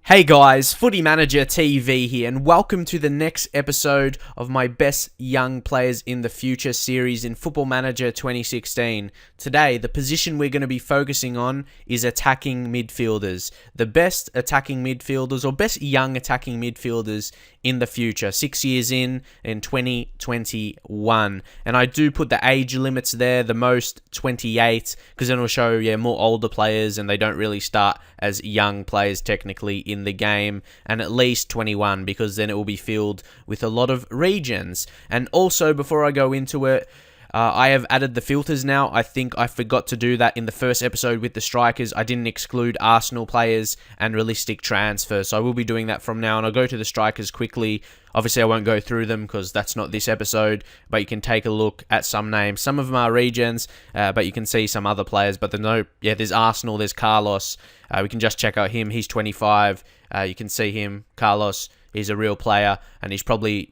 Hey guys, Footy Manager TV here, and welcome to the next episode of my Best Young Players in the Future series in Football Manager 2016. Today, the position we're going to be focusing on is attacking midfielders. The best attacking midfielders, or best young attacking midfielders in the future, 6 years in 2021. And I do put the age limits there, the most 28, because then it'll show more older players, and they don't really start as young players technically in the game, and at least 21, because then it will be filled with a lot of regions. And also, before I go into it, I have added the filters now. I think I forgot to do that in the first episode with the strikers. I didn't exclude Arsenal players and realistic transfers, so I will be doing that from now on. I'll go to the strikers quickly. Obviously, I won't go through them because that's not this episode, but you can take a look at some names. Some of them are regions, but you can see some other players. But there's Arsenal, there's Carlos. We can just check out him. He's 25. You can see him, Carlos. He's a real player, and he's probably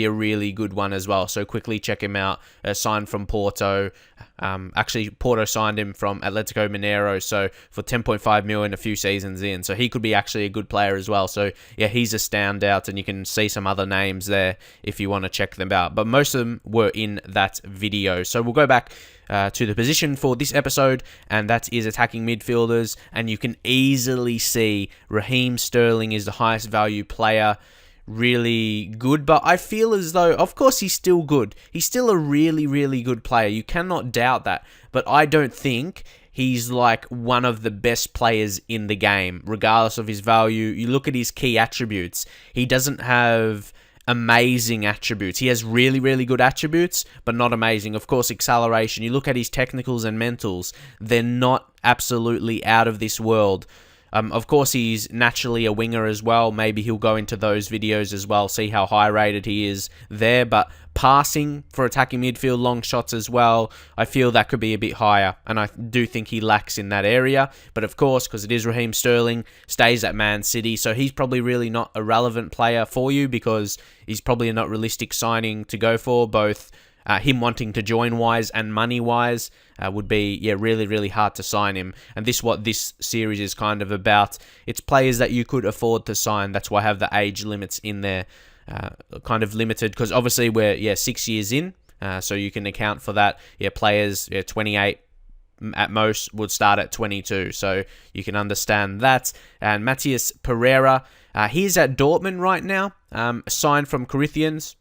a really good one as well. So quickly check him out. Signed from Porto. Actually, Porto signed him from Atletico Mineiro, so for 10.5 million a few seasons in. So he could be actually a good player as well. So yeah, he's a standout, and you can see some other names there if you want to check them out. But most of them were in that video. So we'll go back to the position for this episode, and that is attacking midfielders. And you can easily see Raheem Sterling is the highest value player. Really good, but I feel as though, of course, he's still good. He's still a really, really good player. You cannot doubt that. But I don't think he's like one of the best players in the game, regardless of his value. You look at his key attributes. He doesn't have amazing attributes. He has really, really good attributes, but not amazing. Of course, acceleration. You look at his technicals and mentals. They're not absolutely out of this world. Of course, he's naturally a winger as well. Maybe he'll go into those videos as well, see how high rated he is there. But passing for attacking midfield, long shots as well, I feel that could be a bit higher. And I do think he lacks in that area. But of course, because it is Raheem Sterling, stays at Man City. So he's probably really not a relevant player for you, because he's probably not realistic signing to go for, both him wanting to join wise and money wise. Would be really, really hard to sign him. And what this series is kind of about. It's players that you could afford to sign. That's why I have the age limits in there, kind of limited, because obviously we're 6 years in, so you can account for that. Players 28 at most would start at 22, so you can understand that. And Matthias Pereira, he's at Dortmund right now, signed from Corinthians.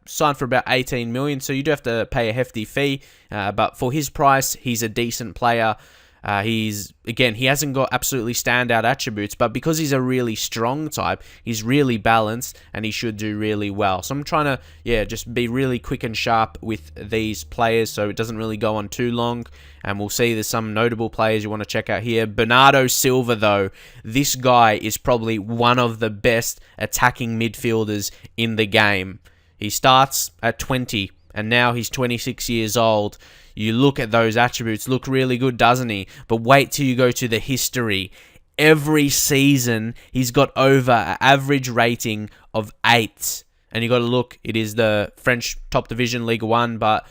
Signed for about 18 million, so you do have to pay a hefty fee, but for his price, he's a decent player. He hasn't got absolutely standout attributes, but because he's a really strong type, he's really balanced, and he should do really well. So I'm trying to, just be really quick and sharp with these players, so it doesn't really go on too long. And we'll see there's some notable players you want to check out here. Bernardo Silva, though, this guy is probably one of the best attacking midfielders in the game. He starts at 20, and now he's 26 years old. You look at those attributes, look really good, doesn't he? But wait till you go to the history. Every season, he's got over an average rating of 8. And you got to look, it is the French top division, Ligue 1, but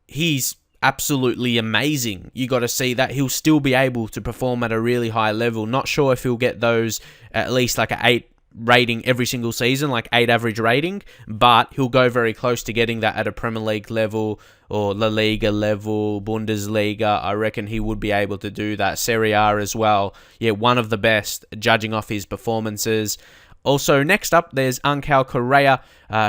he's absolutely amazing. You got to see that he'll still be able to perform at a really high level. Not sure if he'll get those, at least like an 8 rating every single season, like 8 average rating, but he'll go very close to getting that at a Premier League level or La Liga level, Bundesliga. I reckon he would be able to do that. Serie A as well. One of the best, judging off his performances. Also, next up, there's Angel Correa,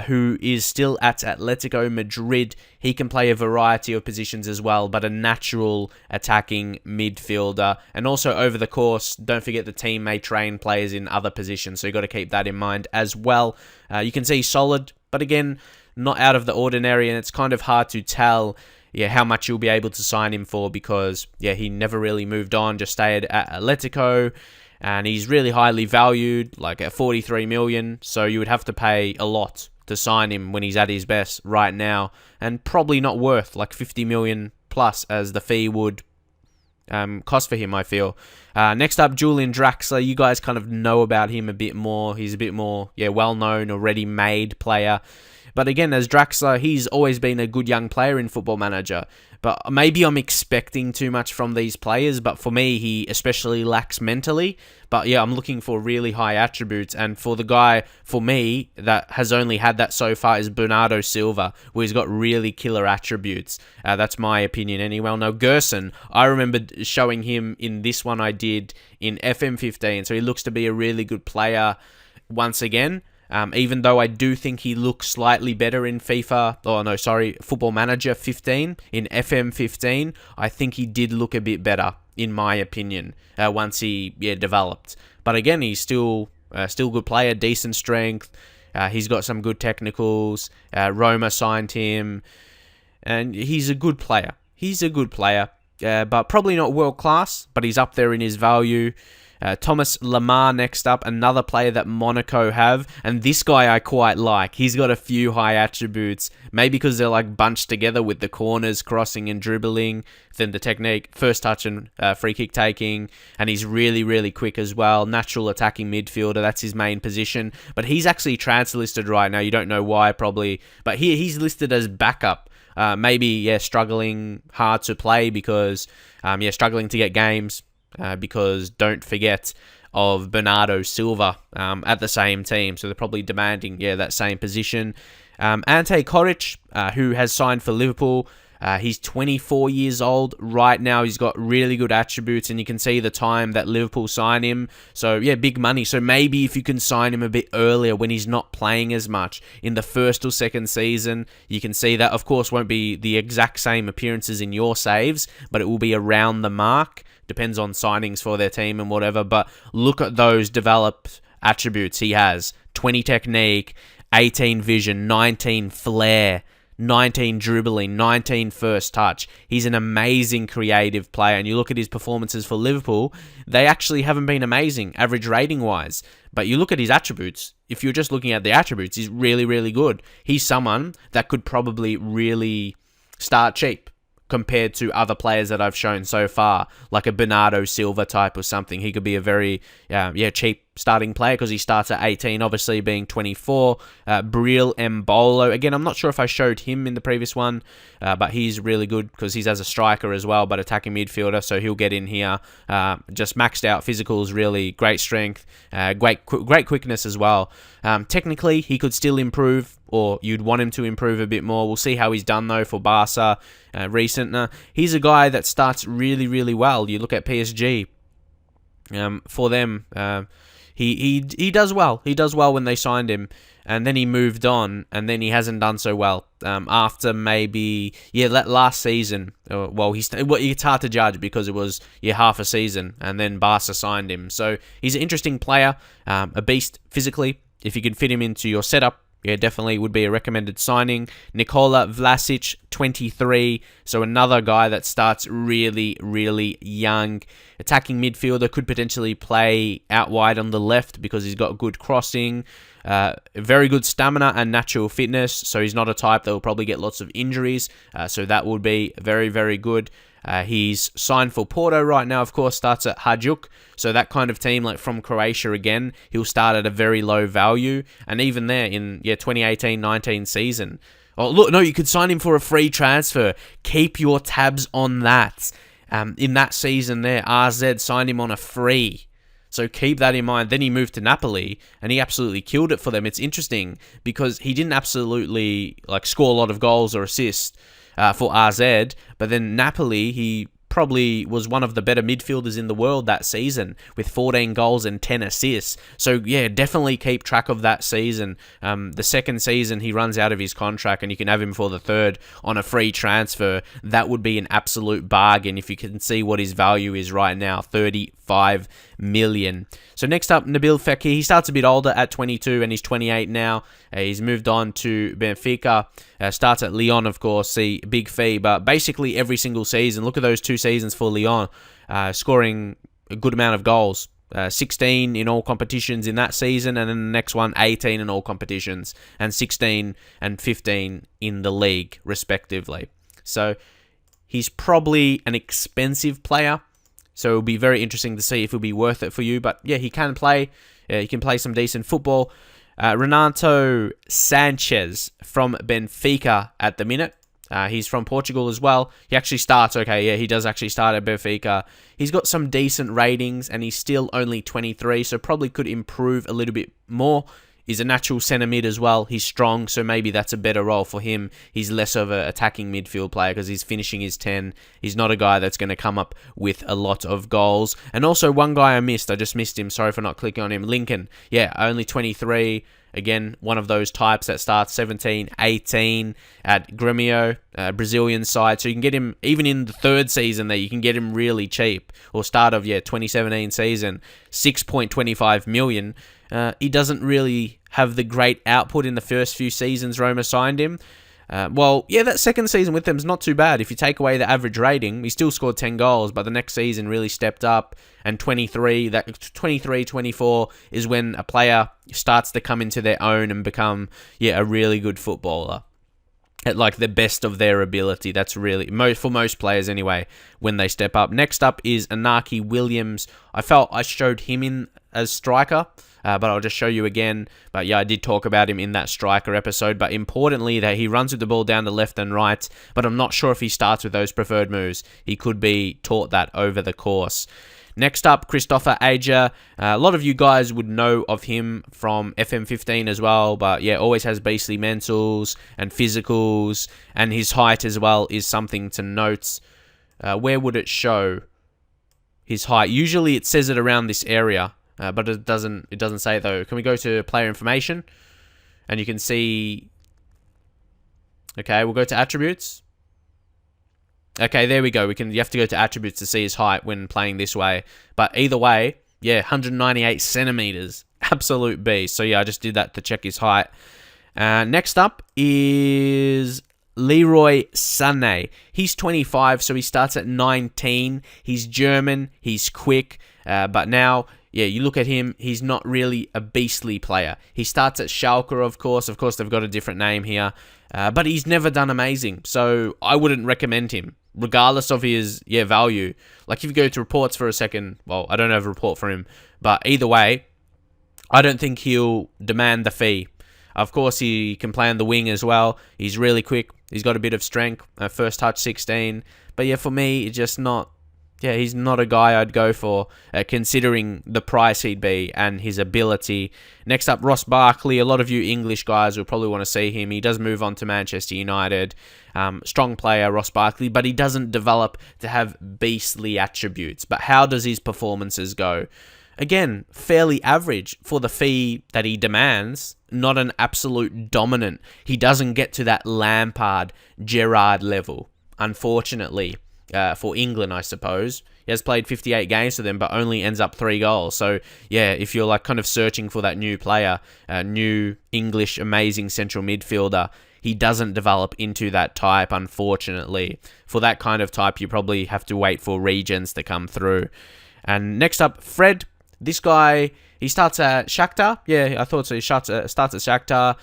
who is still at Atletico Madrid. He can play a variety of positions as well, but a natural attacking midfielder. And also, over the course, don't forget the team may train players in other positions, so you've got to keep that in mind as well. You can see solid, but again, not out of the ordinary, and it's kind of hard to tell how much you'll be able to sign him for, because he never really moved on, just stayed at Atletico. And he's really highly valued, like at 43 million. So you would have to pay a lot to sign him when he's at his best right now. And probably not worth like 50 million plus as the fee would cost for him, I feel. Next up, Julian Draxler. You guys kind of know about him a bit more. He's a bit more well-known, already made player. But again, as Draxler, he's always been a good young player in Football Manager. But maybe I'm expecting too much from these players, but for me, he especially lacks mentally. But yeah, I'm looking for really high attributes, and for the guy, for me, that has only had that so far is Bernardo Silva, where he's got really killer attributes. That's my opinion anyway. Now, Gerson, I remember showing him in this one I did in FM15, so he looks to be a really good player once again. Even though I do think he looks slightly better in Football Manager 15, in FM 15, I think he did look a bit better, in my opinion, once he developed. But again, he's still a good player, decent strength, he's got some good technicals, Roma signed him, and he's a good player. But probably not world class, but he's up there in his value. Thomas Lemar next up, another player that Monaco have, and this guy I quite like. He's got a few high attributes, maybe because they're like bunched together with the corners, crossing and dribbling, then the technique, first touch and free kick taking, and he's really, really quick as well. Natural attacking midfielder, that's his main position, but he's actually transfer listed right now. You don't know why probably, but here he's listed as backup. Maybe struggling hard to play because struggling to get games. Because don't forget of Bernardo Silva at the same team. So they're probably demanding that same position. Ante Koric, who has signed for Liverpool. He's 24 years old right now. He's got really good attributes, and you can see the time that Liverpool signed him. So, big money. So maybe if you can sign him a bit earlier when he's not playing as much in the first or second season, you can see that, of course, won't be the exact same appearances in your saves, but it will be around the mark. Depends on signings for their team and whatever, but look at those developed attributes he has. 20 technique, 18 vision, 19 flair, 19 dribbling, 19 first touch. He's an amazing creative player, and you look at his performances for Liverpool, they actually haven't been amazing, average rating-wise. But you look at his attributes, if you're just looking at the attributes, he's really, really good. He's someone that could probably really start cheap compared to other players that I've shown so far, like a Bernardo Silva type or something. He could be a very cheap starting player because he starts at 18, obviously being 24. Breel Mbolo, again, I'm not sure if I showed him in the previous one, but he's really good because he's as a striker as well, but attacking midfielder, so he'll get in here. Just maxed out physicals, really great strength, great quickness as well. Technically, he could still improve, or you'd want him to improve a bit more. We'll see how he's done though for Barca recent. He's a guy that starts really, really well. You look at PSG. For them, he does well. He does well when they signed him, and then he moved on, and then he hasn't done so well. After maybe last season. It's hard to judge because it was half a season, and then Barca signed him. So he's an interesting player, a beast physically. If you can fit him into your setup, definitely would be a recommended signing. Nikola Vlasic, 23, so another guy that starts really, really young. Attacking midfielder, could potentially play out wide on the left because he's got good crossing, very good stamina and natural fitness, so he's not a type that will probably get lots of injuries, so that would be very, very good. He's signed for Porto right now, of course, starts at Hajduk. So that kind of team, like from Croatia again, he'll start at a very low value. And even there in 2018-19 season. Oh, look, no, you could sign him for a free transfer. Keep your tabs on that. In that season there, RZ signed him on a free. So keep that in mind. Then he moved to Napoli, and he absolutely killed it for them. It's interesting because he didn't absolutely score a lot of goals or assists for RZ, but then Napoli, he probably was one of the better midfielders in the world that season with 14 goals and 10 assists. So definitely keep track of that season. The second season he runs out of his contract and you can have him for the third on a free transfer. That would be an absolute bargain if you can see what his value is right now, 35 million. So next up, Nabil Fekir. He starts a bit older at 22 and he's 28 now. He's moved on to Benfica. Starts at Lyon, of course. See, big fee, but basically every single season. Look at those 2 seasons for Lyon, scoring a good amount of goals. 16 in all competitions in that season, and then the next one, 18 in all competitions, and 16 and 15 in the league, respectively. So he's probably an expensive player. So it'll be very interesting to see if it'll be worth it for you. But he can play. He can play some decent football. Renato Sanchez from Benfica at the minute. He's from Portugal as well. He actually starts, he does actually start at Benfica. He's got some decent ratings, and he's still only 23, so probably could improve a little bit more. He's a natural centre mid as well. He's strong, so maybe that's a better role for him. He's less of an attacking midfield player because he's finishing his 10. He's not a guy that's going to come up with a lot of goals. And also, one guy I just missed him. Sorry for not clicking on him. Lincoln. Yeah, only 23. Again, one of those types that starts 17, 18 at Grêmio, Brazilian side. So you can get him, even in the third season there, you can get him really cheap. Or start of, 2017 season, 6.25 million. He doesn't really have the great output in the first few seasons Roma signed him. That second season with them is not too bad. If you take away the average rating, he still scored 10 goals, but the next season really stepped up. And 23, 24 is when a player starts to come into their own and become, a really good footballer. At like the best of their ability. That's really, for most players anyway, when they step up. Next up is Inaki Williams. I felt I showed him in as striker, but I'll just show you again. But I did talk about him in that striker episode. But importantly, that he runs with the ball down to left and right, but I'm not sure if he starts with those preferred moves. He could be taught that over the course. Next up, Christopher Aja. A lot of you guys would know of him from FM15 as well, but always has beastly mentals and physicals, and his height as well is something to note. Where would it show his height? Usually it says it around this area, but it doesn't say it though. Can we go to player information? And you can see... Okay, we'll go to attributes. Okay, there we go. You have to go to attributes to see his height when playing this way. But either way, 198 centimeters. Absolute beast. So I just did that to check his height. Next up is Leroy Sané. He's 25, so he starts at 19. He's German. He's quick. But now... you look at him, he's not really a beastly player. He starts at Schalke, of course. Of course, they've got a different name here. But he's never done amazing. So I wouldn't recommend him, regardless of his value. Like, if you go to reports for a second, well, I don't have a report for him. But either way, I don't think he'll demand the fee. Of course, he can play on the wing as well. He's really quick. He's got a bit of strength. First touch, 16. But for me, it's just not... he's not a guy I'd go for, considering the price he'd be and his ability. Next up, Ross Barkley. A lot of you English guys will probably want to see him. He does move on to Manchester United. Strong player, Ross Barkley, but he doesn't develop to have beastly attributes. But how does his performances go? Again, fairly average for the fee that he demands. Not an absolute dominant. He doesn't get to that Lampard, Gerrard level, unfortunately. For England, I suppose. He has played 58 games for them, but only ends up 3 goals. So, if you're like kind of searching for that new player, new English amazing central midfielder, he doesn't develop into that type, unfortunately. For that kind of type, you probably have to wait for regions to come through. And next up, Fred. This guy, he starts at Shakhtar. I thought so. He starts at Shakhtar.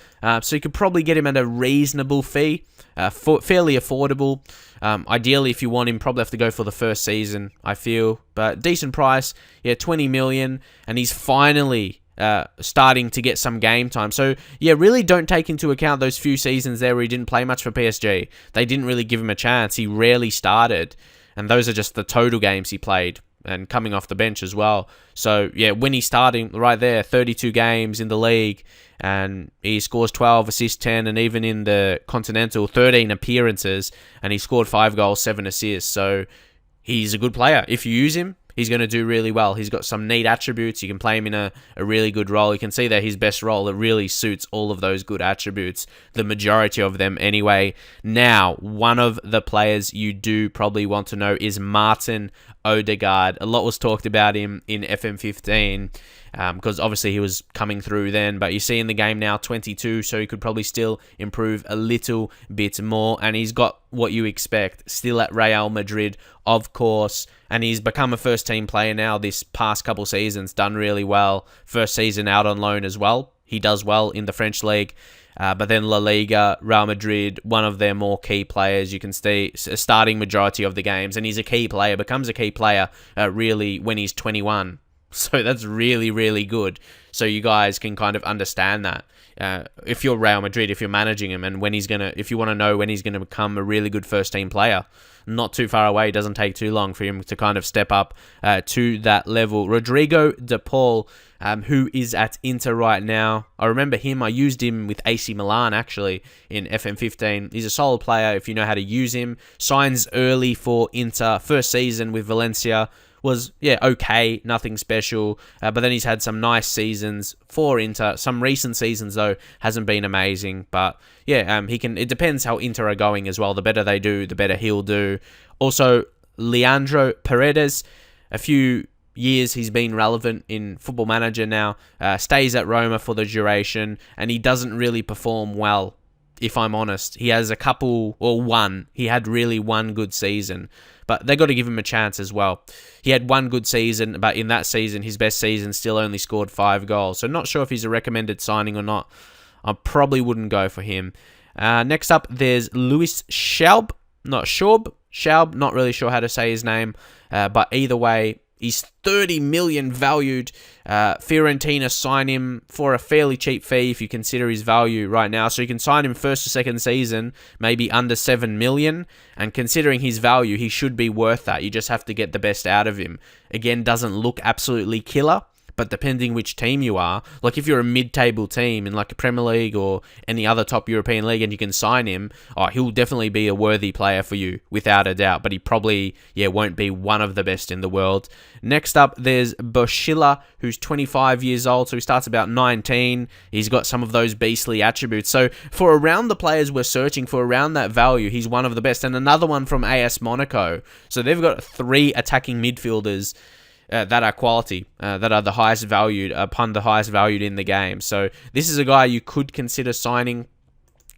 So you could probably get him at a reasonable fee. Fairly affordable. Ideally, if you want him, probably have to go for the first season, I feel. But decent price. 20 million. And he's finally starting to get some game time. So, really don't take into account those few seasons there where he didn't play much for PSG. They didn't really give him a chance. He rarely started. And those are just the total games he played. And coming off the bench as well. So, when he's starting right there, 32 games in the league, and he scores 12, assists 10, and even in the Continental, 13 appearances, and he scored 5 goals, 7 assists. So, he's a good player. If you use him, he's going to do really well. He's got some neat attributes. You can play him in a really good role. You can see that his best role, it really suits all of those good attributes, the majority of them anyway. Now, one of the players you do probably want to know is Martin Odegaard. A lot was talked about him in FM15 because obviously he was coming through then, but you see in the game now 22, so he could probably still improve a little bit more, and he's got what you expect, still at Real Madrid, of course, and he's become a first team player now this past couple seasons, done really well. First season out on loan as well. He does well in the French league. But then La Liga, Real Madrid, one of their more key players. You can see a starting majority of the games, and he's a key player, becomes a key player really when he's 21. So that's really, really good. So you guys can kind of understand that. If you're Real Madrid, if you're managing him, and if you want to know when he's gonna become a really good first team player, not too far away. It doesn't take too long for him to kind of step up to that level. Rodrigo de Paul, who is at Inter right now. I remember him. I used him with AC Milan, actually, in FM15. He's a solid player if you know how to use him. Signs early for Inter. First season with Valencia was, okay, nothing special. But then he's had some nice seasons for Inter. Some recent seasons, though, hasn't been amazing. But, he can. It depends how Inter are going as well. The better they do, the better he'll do. Also, Leandro Paredes, a few years he's been relevant in Football Manager now. Stays at Roma for the duration, and he doesn't really perform well, if I'm honest. He has he had really one good season, but they got to give him a chance as well. He had one good season, but in that season, his best season, still only scored 5 goals. So not sure if he's a recommended signing or not. I probably wouldn't go for him. Next up, there's Luis Schaub. Schaub, not really sure how to say his name, but either way, he's 30 million valued. Fiorentina sign him for a fairly cheap fee if you consider his value right now. So you can sign him first or second season, maybe under 7 million. And considering his value, he should be worth that. You just have to get the best out of him. Again, doesn't look absolutely killer, but depending which team you are, like if you're a mid-table team in like a Premier League or any other top European league and you can sign him, he'll definitely be a worthy player for you, without a doubt. But he probably, won't be one of the best in the world. Next up, there's Boschilla, who's 25 years old, so he starts about 19. He's got some of those beastly attributes. So for around the players we're searching for, around that value, he's one of the best. And another one from AS Monaco. So they've got 3 attacking midfielders that are quality, that are the highest valued, in the game. So this is a guy you could consider signing.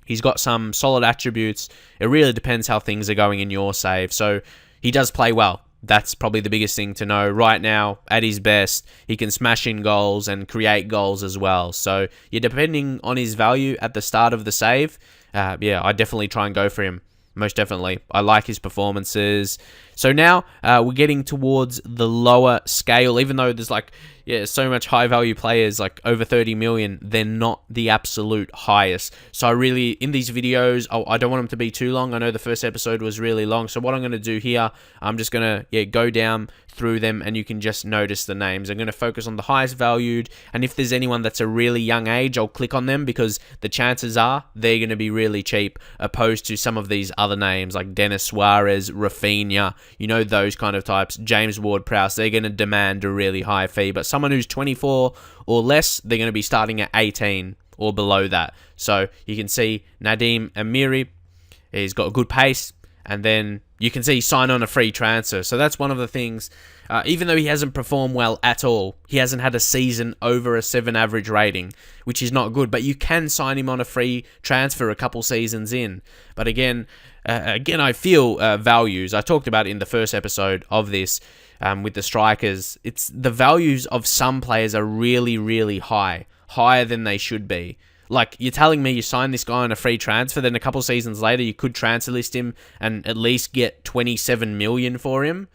He's got some solid attributes. It really depends how things are going in your save. So he does play well. That's probably the biggest thing to know. Right now, at his best, he can smash in goals and create goals as well. So depending on his value at the start of the save, I definitely try and go for him. Most definitely. I like his performances. So now we're getting towards the lower scale. Even though there's so much high value players, like over 30 million, they're not the absolute highest. So I really, in these videos, I don't want them to be too long. I know the first episode was really long. So what I'm going to do here, I'm just going to go down through them and you can just notice the names. I'm going to focus on the highest valued. And if there's anyone that's a really young age, I'll click on them because the chances are they're going to be really cheap opposed to some of these other names like Dennis Suarez, Rafinha, those kind of types. James Ward-Prowse, they're going to demand a really high fee. But someone who's 24 or less, they're going to be starting at 18 or below that. So you can see Nadim Amiri, he's got a good pace. And then you can see sign on a free transfer. So that's one of the things. Even though he hasn't performed well at all, he hasn't had a season over a 7 average rating, which is not good. But you can sign him on a free transfer a couple seasons in. But again, I feel values. I talked about it in the first episode of this with the strikers. It's the values of some players are really, really high, higher than they should be. Like, you're telling me you signed this guy on a free transfer, then a couple seasons later you could transfer list him and at least get 27 million for him.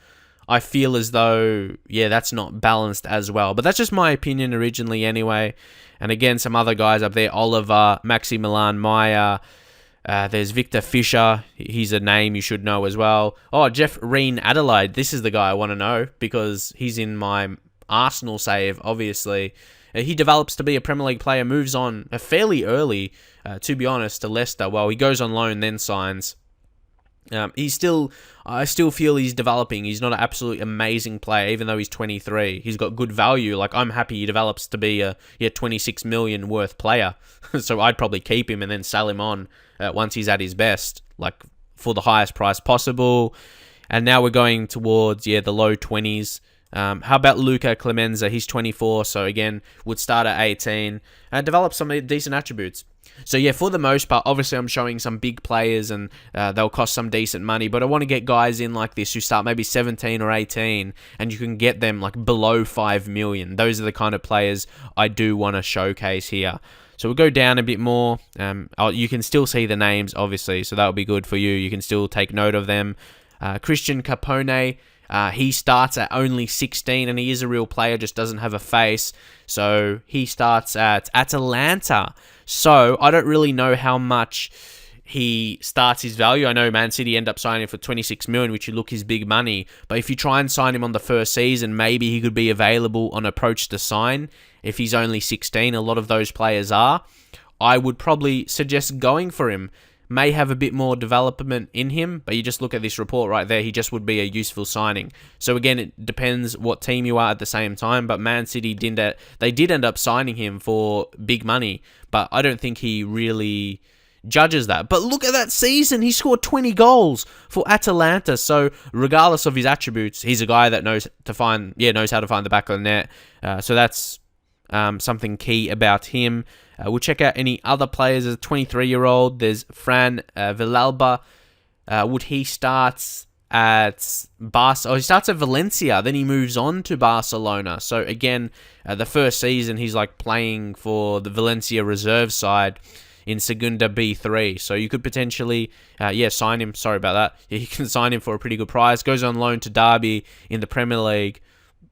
I feel as though, that's not balanced as well. But that's just my opinion originally anyway. And again, some other guys up there, Oliver, Maxi Milan, Maya. There's Victor Fischer. He's a name you should know as well. Oh, Jeff Reen Adelaide. This is the guy I want to know because he's in my Arsenal save, obviously. He develops to be a Premier League player, moves on fairly early, to be honest, to Leicester. Well, he goes on loan, then signs. I still feel he's developing. He's not an absolutely amazing player, even though he's 23. He's got good value. Like, I'm happy he develops to be a 26 million worth player. So I'd probably keep him and then sell him on once he's at his best, like for the highest price possible. And now we're going towards, the low 20s. How about Luca Clemenza? He's 24, so again, would start at 18 and develop some decent attributes. So for the most part, obviously I'm showing some big players and they'll cost some decent money, but I want to get guys in like this who start maybe 17 or 18 and you can get them like below 5 million. Those are the kind of players I do want to showcase here. So we'll go down a bit more. You can still see the names, obviously, so that'll be good for you. You can still take note of them. Christian Capone. He starts at only 16, and he is a real player, just doesn't have a face. So he starts at Atalanta. So I don't really know how much he starts his value. I know Man City end up signing him for 26 million, which you look is big money. But if you try and sign him on the first season, maybe he could be available on approach to sign. If he's only 16, a lot of those players are. I would probably suggest going for him. May have a bit more development in him, but you just look at this report right there, he just would be a useful signing. So again, it depends what team you are at the same time, but Man City did end up signing him for big money, but I don't think he really judges that. But look at that season, he scored 20 goals for Atalanta. So regardless of his attributes, he's a guy that knows how to find the back of the net. So that's something key about him. We'll check out any other players. As a 23-year-old, there's Fran Villalba. He starts at he starts at Valencia, then he moves on to Barcelona. So again, the first season he's like playing for the Valencia reserve side in Segunda B3. So you could potentially sign him. Sorry about that. Yeah, you can sign him for a pretty good price. Goes on loan to Derby in the Premier League.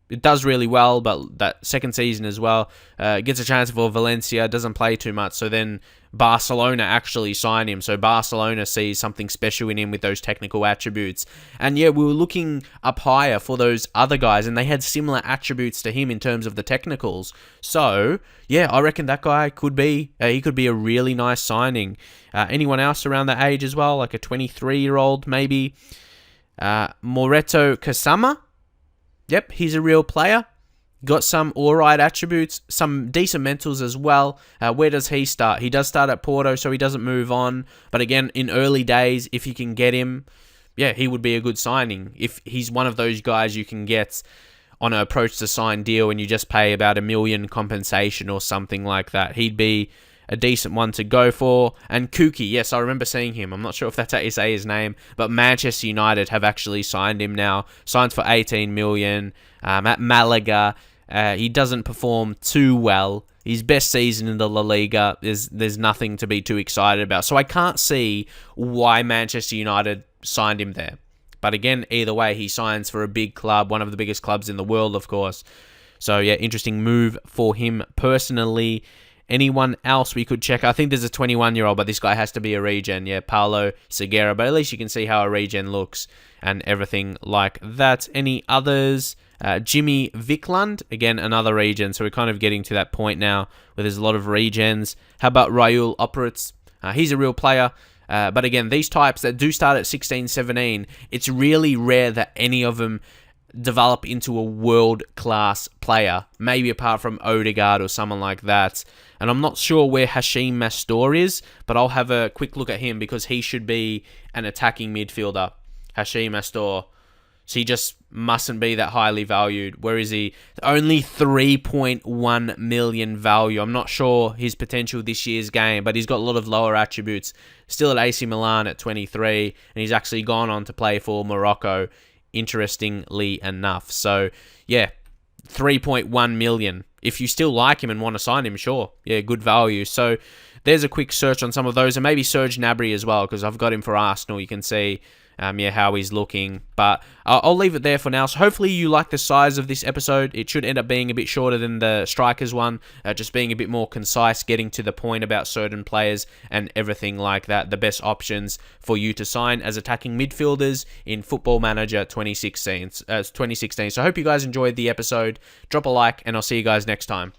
It does really well, but that second season as well, gets a chance for Valencia, doesn't play too much, so then Barcelona actually sign him, so Barcelona sees something special in him with those technical attributes. And yeah, we were looking up higher for those other guys, and they had similar attributes to him in terms of the technicals. So yeah, I reckon that guy could be a really nice signing. Anyone else around that age as well, like a 23-year-old maybe? Moreto Kasama? Yep, he's a real player. Got some alright attributes, some decent mentals as well. Where does he start? He does start at Porto, so he doesn't move on. But again, in early days, if you can get him, yeah, he would be a good signing. If he's one of those guys you can get on an approach to sign deal and you just pay about $1 million compensation or something like that, he'd be a decent one to go for. And Kuki, yes, I remember seeing him. I'm not sure if that's how you say his name, but Manchester United have actually signed him now. Signed for 18 million at Malaga. He doesn't perform too well. His best season in the La Liga, there's nothing to be too excited about. So I can't see why Manchester United signed him there. But again, either way, he signs for a big club, one of the biggest clubs in the world, of course. So yeah, interesting move for him personally. Anyone else we could check? I think there's a 21-year-old, but this guy has to be a regen. Yeah, Paulo Segura. But at least you can see how a regen looks and everything like that. Any others? Jimmy Vikland. Again, another regen. So we're kind of getting to that point now where there's a lot of regens. How about Raul Opritz? He's a real player. But again, these types that do start at 16, 17, it's really rare that any of them develop into a world-class player, maybe apart from Odegaard or someone like that. And I'm not sure where Hashim Mastor is, but I'll have a quick look at him because he should be an attacking midfielder. Hashim Mastor. So he just mustn't be that highly valued. Where is he? Only 3.1 million value. I'm not sure his potential this year's game, but he's got a lot of lower attributes. Still at AC Milan at 23, and he's actually gone on to play for Morocco, interestingly enough. So, yeah, 3.1 million. If you still like him and want to sign him, sure. Yeah, good value. So, there's a quick search on some of those. And maybe Serge Gnabry as well, because I've got him for Arsenal. You can see how he's looking. But I'll leave it there for now. So hopefully you like the size of this episode. It should end up being a bit shorter than the Strikers one, just being a bit more concise, getting to the point about certain players and everything like that. The best options for you to sign as attacking midfielders in Football Manager 2016. So I hope you guys enjoyed the episode. Drop a like, and I'll see you guys next time.